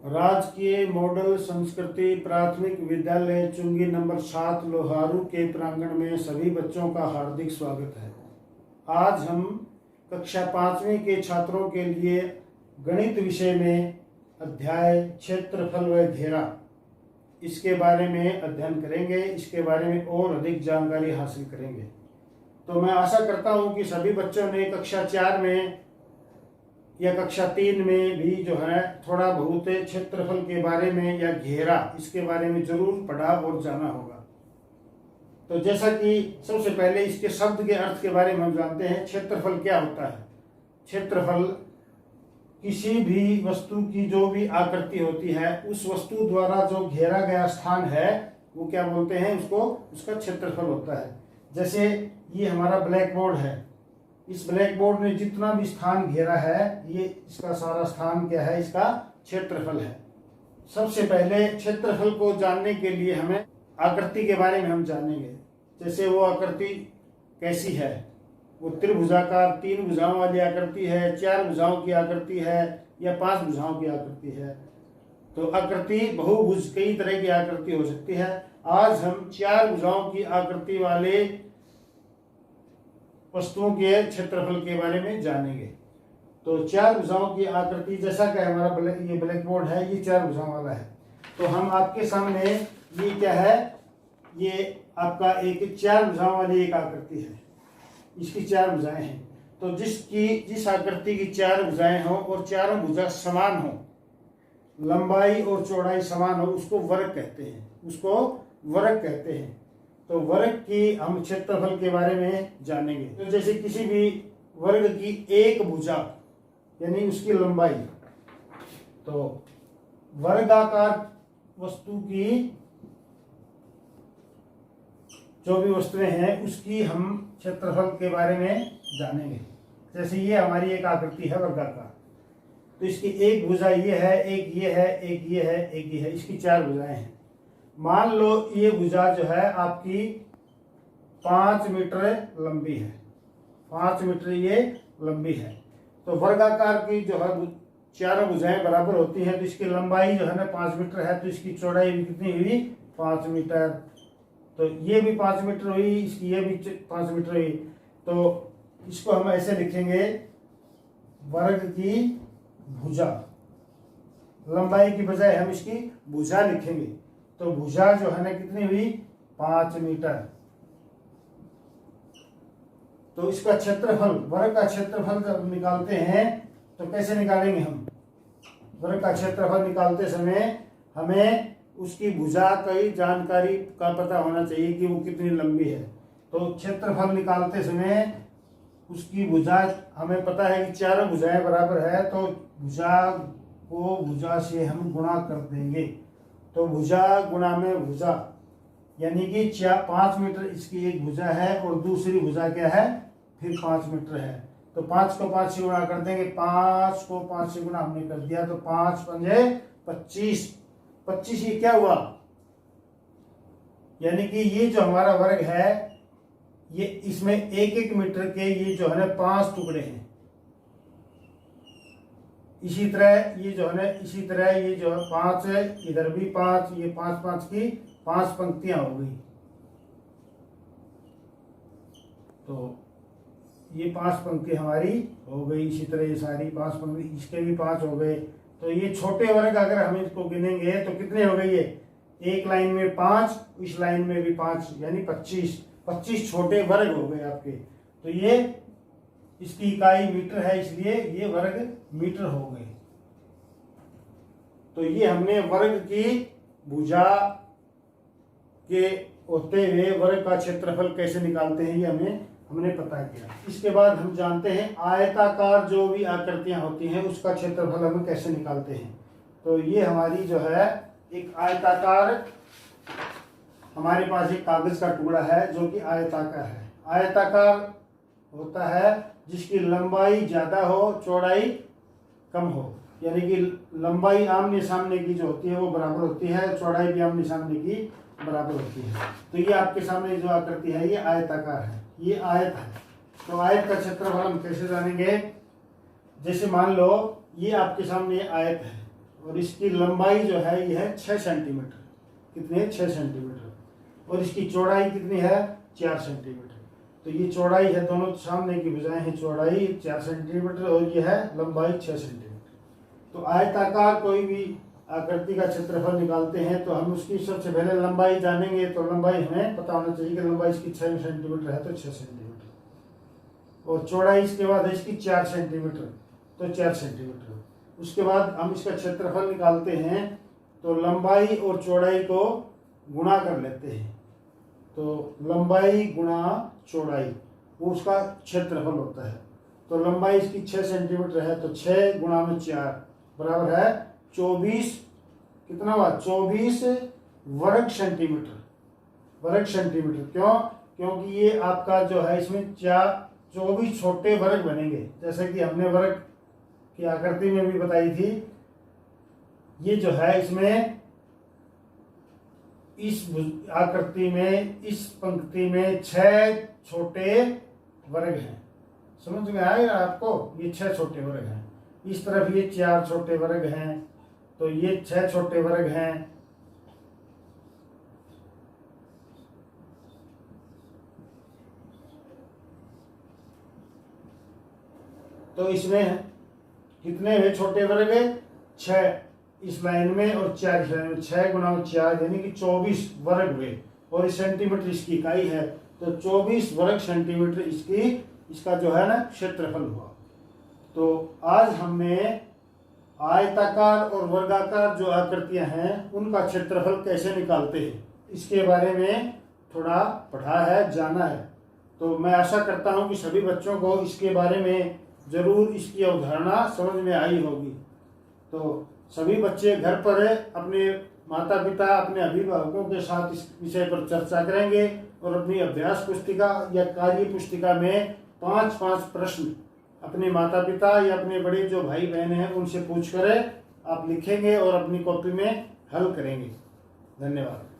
राजकीय मॉडल संस्कृति प्राथमिक विद्यालय चुंगी नंबर 7 लोहारू के प्रांगण में सभी बच्चों का हार्दिक स्वागत है। आज हम कक्षा 5वीं के छात्रों के लिए गणित विषय में अध्याय क्षेत्रफल व घेरा इसके बारे में अध्ययन करेंगे। इसके बारे में और अधिक जानकारी हासिल करेंगे। तो मैं आशा करता हूं कि सभी बच्चों ने कक्षा 4 में या कक्षा 3 में भी जो है थोड़ा बहुत क्षेत्रफल के बारे में या घेरा इसके बारे में जरूर पढ़ा और जाना होगा। तो जैसा कि सबसे पहले इसके शब्द के अर्थ के बारे में हम जानते हैं। क्षेत्रफल क्या होता है? क्षेत्रफल किसी भी वस्तु की जो भी आकृति होती है उस वस्तु द्वारा जो घेरा गया स्थान है वो क्या बोलते हैं, उसका क्षेत्रफल होता है। जैसे ये हमारा ब्लैक बोर्ड है, इस ब्लैक बोर्ड ने जितना भी स्थान घेरा है ये इसका सारा स्थान क्या है, इसका क्षेत्रफल है। सबसे पहले क्षेत्रफल को जानने के लिए हमें आकृति के बारे में हम जानेंगे। जैसे वो आकृति कैसी है, वो त्रिभुजाकार 3 भुजाओं वाली आकृति है, 4 भुजाओं की आकृति है या 5 भुजाओं की आकृति है। तो आकृति बहुभुज कई तरह की आकृति हो सकती है। आज हम 4 भुजाओं की आकृति वाले वस्तुओं के क्षेत्रफल के बारे में जानेंगे। तो 4 भुजाओं की आकृति, जैसा कि हमारा ये ब्लैक बोर्ड है, ये 4 भुजाओं वाला है। तो हम आपके सामने ये क्या है, ये आपका एक 4 भुजाओं वाली एक आकृति है। इसकी 4 भुजाएं हैं। तो जिस आकृति की 4 भुजाएं हो और चारों भुजा समान हो, लंबाई और चौड़ाई समान हो, उसको वर्ग कहते हैं। तो वर्ग की हम क्षेत्रफल के बारे में जानेंगे। तो जैसे किसी भी वर्ग की एक भुजा यानी उसकी लंबाई, तो वर्गाकार वस्तु की जो भी वस्तुएं हैं उसकी हम क्षेत्रफल के बारे में जानेंगे। जैसे ये हमारी एक आकृति है वर्गाकार, तो इसकी एक भुजा ये है, एक ये है, एक ये है, एक ये है, इसकी 4 भुजाएं हैं। मान लो ये भुजा जो है आपकी 5 मीटर लंबी है, 5 मीटर ये लंबी है। तो वर्गाकार की जो है चारों भुजाएं बराबर होती हैं, तो इसकी लंबाई जो है ना 5 मीटर है, तो इसकी चौड़ाई भी कितनी हुई, 5 मीटर। तो ये भी 5 मीटर हुई, इसकी ये भी 5 मीटर हुई। तो इसको हम ऐसे लिखेंगे, वर्ग की भुजा, लंबाई की बजाय हम इसकी भुजा लिखेंगे। तो भुजा जो है ना कितनी हुई, 5 मीटर। तो इसका क्षेत्रफल, वर्ग का क्षेत्रफल जब निकालते हैं तो कैसे निकालेंगे हम? वर्ग का क्षेत्रफल निकालते समय हमें उसकी भुजा की जानकारी का पता होना चाहिए कि वो कितनी लंबी है। तो क्षेत्रफल निकालते समय उसकी भुजा हमें पता है कि 4 भुजाएं बराबर है, तो भुजा को भुजा से हम गुणा कर देंगे। तो भुजा गुणा में भुजा यानी कि 5 मीटर इसकी एक भुजा है और दूसरी भुजा क्या है, फिर 5 मीटर है। तो 5 को 5 से गुणा कर देंगे, 5 को 5 से गुणा हमने कर दिया, तो 5 पंजे 25। 25 ये क्या हुआ, यानी कि ये जो हमारा वर्ग है ये इसमें 1-1 मीटर के ये जो है ना 5 टुकड़े हैं। इसी तरह ये जो है ना, इसी तरह ये जो 5 है, इधर भी 5, ये 5-5 की 5 पंक्तियां हो गई। तो ये 5 पंक्ति हमारी हो गई। इसी तरह ये सारी 5 पंक्ति, इसके भी 5 हो गए। तो ये छोटे वर्ग अगर हम इसको गिनेंगे तो कितने हो गए, ये एक लाइन में 5, इस लाइन में भी 5, यानी 25 छोटे वर्ग हो गए आपके। तो ये इसकी इकाई मीटर है, इसलिए ये वर्ग मीटर हो गए। तो ये हमने वर्ग की भुजा के होते हुए वर्ग का क्षेत्रफल कैसे निकालते हैं ये हमने पता किया। इसके बाद हम जानते हैं आयताकार जो भी आकृतियां होती हैं उसका क्षेत्रफल हम कैसे निकालते हैं। तो ये हमारी जो है एक आयताकार, हमारे पास एक कागज का टुकड़ा है जो कि आयताकार है। आयताकार होता है जिसकी लंबाई ज्यादा हो, चौड़ाई कम हो, यानी कि लंबाई आमने सामने की जो होती है वो बराबर होती है, चौड़ाई भी आमने सामने की बराबर होती है। तो ये आपके सामने जो आकृति है ये आयताकार है, ये आयत है। तो आयत का क्षेत्रफल हम कैसे जानेंगे? जैसे मान लो ये आपके सामने आयत है और इसकी लंबाई जो है ये है 6 सेंटीमीटर। कितनी है? 6 सेंटीमीटर। और इसकी चौड़ाई कितनी है? 4 सेंटीमीटर। तो ये चौड़ाई है, दोनों सामने की भुजाएं हैं, चौड़ाई 4 सेंटीमीटर और ये है लंबाई 6 सेंटीमीटर। तो आयताकार कोई भी आकृति का क्षेत्रफल निकालते हैं तो हम उसकी सबसे पहले लंबाई जानेंगे। तो लंबाई हमें पता होना चाहिए कि लंबाई इसकी 6 सेंटीमीटर है तो 6 सेंटीमीटर, और चौड़ाई इसके बाद है इसकी 4 सेंटीमीटर तो 4 सेंटीमीटर। उसके बाद हम इसका क्षेत्रफल निकालते हैं तो लंबाई और चौड़ाई को गुणा कर लेते हैं। तो लंबाई गुणा चौड़ाई वो उसका क्षेत्रफल होता है। तो लंबाई इसकी 6 सेंटीमीटर है तो 6 गुणा में 4 बराबर है 24। कितना हुआ? 24 वर्ग सेंटीमीटर। वर्ग सेंटीमीटर क्यों? क्योंकि ये आपका जो है इसमें 24 छोटे वर्ग बनेंगे, जैसे कि हमने वर्ग की आकृति में भी बताई थी। ये जो है इसमें इस आकृति में इस पंक्ति में 6 छोटे वर्ग हैं। समझ में आएगा आपको? ये 6 छोटे वर्ग हैं। इस तरफ ये 4 छोटे वर्ग हैं, तो ये 6 छोटे वर्ग हैं। तो इसमें कितने हैं छोटे वर्ग? 6 इस लाइन में और 4 इस लाइन में। 6 गुणा 4 यानी कि 24 वर्ग हुए, और इस सेंटीमीटर इसकी इकाई है तो 24 वर्ग सेंटीमीटर इसका जो है ना क्षेत्रफल हुआ। तो आज हमने आयताकार और वर्गाकार जो आकृतियां हैं उनका क्षेत्रफल कैसे निकालते हैं इसके बारे में थोड़ा पढ़ा है, जाना है। तो मैं आशा करता हूं कि सभी बच्चों को इसके बारे में जरूर इसकी अवधारणा समझ में आई होगी। तो सभी बच्चे घर पर अपने माता पिता, अपने अभिभावकों के साथ इस विषय पर चर्चा करेंगे और अपनी अभ्यास पुस्तिका या कार्य पुस्तिका में 5-5 प्रश्न अपने माता पिता या अपने बड़े जो भाई बहन हैं उनसे पूछ कर आप लिखेंगे और अपनी कॉपी में हल करेंगे। धन्यवाद।